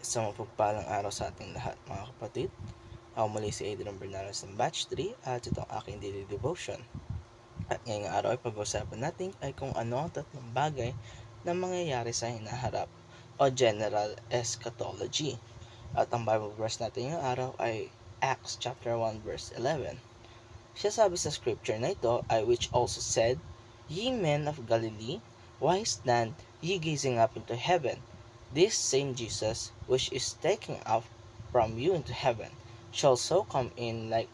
Sa mapagpalang araw sa ating lahat mga kapatid. Ako muli si Adrian Bernales ng Batch 3 at ito ang aking daily devotion. At ngayong araw ay pag-uusapan natin ay kung ano ang tatlong bagay na mangyayari sa hinaharap o general eschatology. At ang Bible verse natin ngayong araw ay Acts chapter 1 verse 11. Siya sabi sa scripture na ito ay which also said, Ye men of Galilee, why stand ye gazing up into heaven? This same Jesus, which is taken up from you into heaven, shall so come in like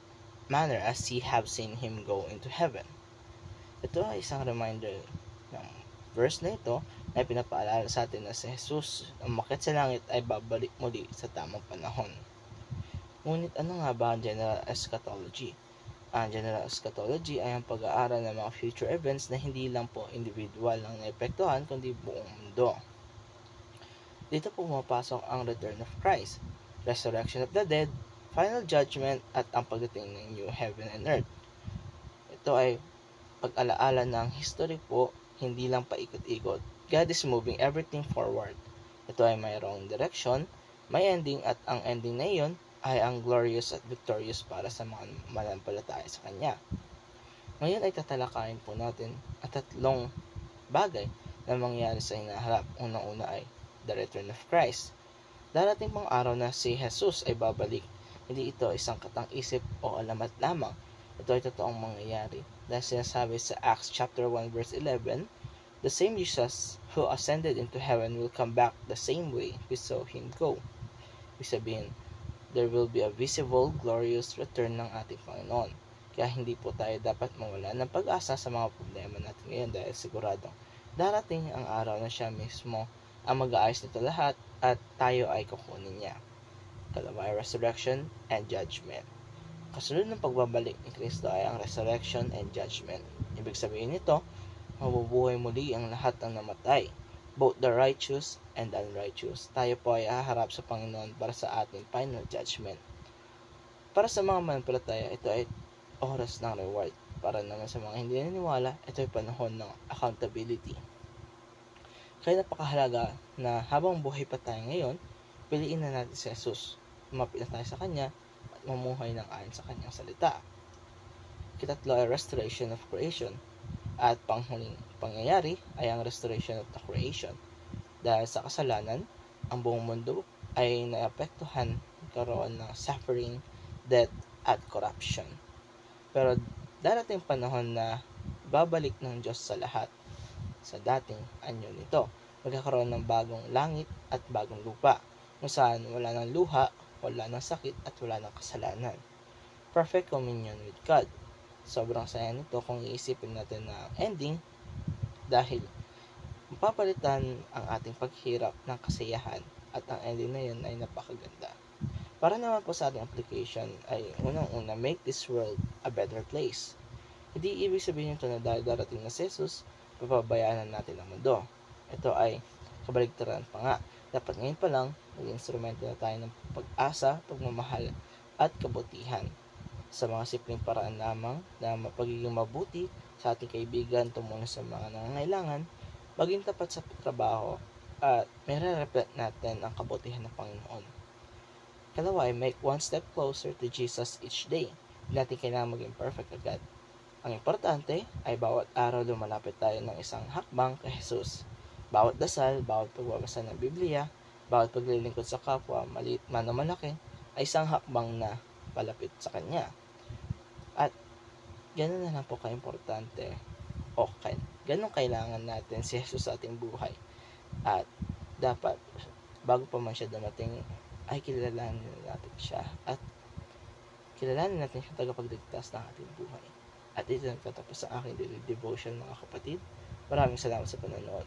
manner as ye have seen him go into heaven. Ito ay isang reminder ng verse na ito na pinapaalala sa atin na si Jesus, ang umakyat sa langit ay babalik muli sa tamang panahon. Ngunit ano nga ba ang general eschatology? Ang general eschatology ay ang pag-aaral ng mga future events na hindi lang po individual ang naepektuhan kundi buong mundo. Dito po pumapasok ang return of Christ, resurrection of the dead, final judgment, at ang pagdating ng new heaven and earth. Ito ay pag-alaala ng history po, hindi lang paikot-ikot. God is moving everything forward. Ito ay mayroong direction, may ending, at ang ending na iyon ay ang glorious at victorious para sa mga mananampalataya sa Kanya. Ngayon ay tatalakayin po natin ang tatlong bagay na mangyayari sa hinaharap. Unang-una ay the return of Christ. Darating pong araw na si Jesus ay babalik. Hindi ito isang katang-isip o alamat lamang. Ito ay totoong mangyayari. Dahil sinasabi sa Acts chapter 1 verse 11, the same Jesus who ascended into heaven will come back the same way we saw him go. Ibig sabihin, there will be a visible, glorious return ng ating Panginoon. Kaya hindi po tayo dapat mawala ng pag-asa sa mga problema natin ngayon dahil siguradong darating ang araw na siya mismo ang mag-aayos nito lahat at tayo ay kukunin niya. Kalawa ay resurrection and judgment. Kasunod ng pagbabalik ni Kristo ay ang resurrection and judgment. Ibig sabihin nito, mabubuhay muli ang lahat ng namatay, both the righteous and unrighteous. Tayo po ay haharap sa Panginoon para sa ating final judgment. Para sa mga mananampalataya, ito ay oras ng reward. Para naman sa mga hindi naniniwala, ito ay panahon ng accountability. Kaya napakahalaga na habang buhay pa tayo ngayon, piliin na natin si Jesus. Lumapit na tayo sa Kanya at mamuhay ng ayon sa Kanyang salita. Ikatatlo ay restoration of creation. At panghuling pangyayari ay ang restoration of the creation. Dahil sa kasalanan, ang buong mundo ay naapektuhan karoon ng suffering, death, at corruption. Pero darating panahon na babalik ng Diyos sa lahat sa dating anyo nito. Magkakaroon ng bagong langit at bagong lupa, kung saan wala ng luha, wala ng sakit, at wala ng kasalanan. Perfect communion with God. Sobrang saya nito kung iisipin natin na ending dahil mapapalitan ang ating paghirap ng kasiyahan at ang ending na yun ay napakaganda. Para naman po sa ating application ay unang-una, make this world a better place. Hindi ibig sabihin ito na dahil darating na si Jesus, papabayaan natin ang mundo. Ito ay kabaligtaran pa nga. Dapat ngayon pa lang, maging instrumento na tayo ng pag-asa, pagmamahal, at kabutihan. Sa mga simpleng paraan lamang na mapagiging mabuti sa ating kaibigan, tumulong sa mga nangangailangan, maging tapat sa trabaho, at may re-reflect natin ang kabutihan ng Panginoon. Kalawa ay make one step closer to Jesus each day. Hindi natin kailangan maging perfect agad. Ang importante ay bawat araw lumalapit tayo ng isang hakbang kay Jesus. Bawat dasal, bawat pagbabasa ng Biblia, bawat paglilingkod sa kapwa, maliit man o malaki, ay isang hakbang na palapit sa Kanya. At ganoon na lang po kaimportante o ganun kailangan natin si Jesus sa ating buhay. At dapat, bago pa man siya dumating, ay kilalanin natin siya at kilalanin natin siya tagapagligtas ng ating buhay. At ito nagtatapos sa aking daily devotion mga kapatid. Maraming salamat sa panonood.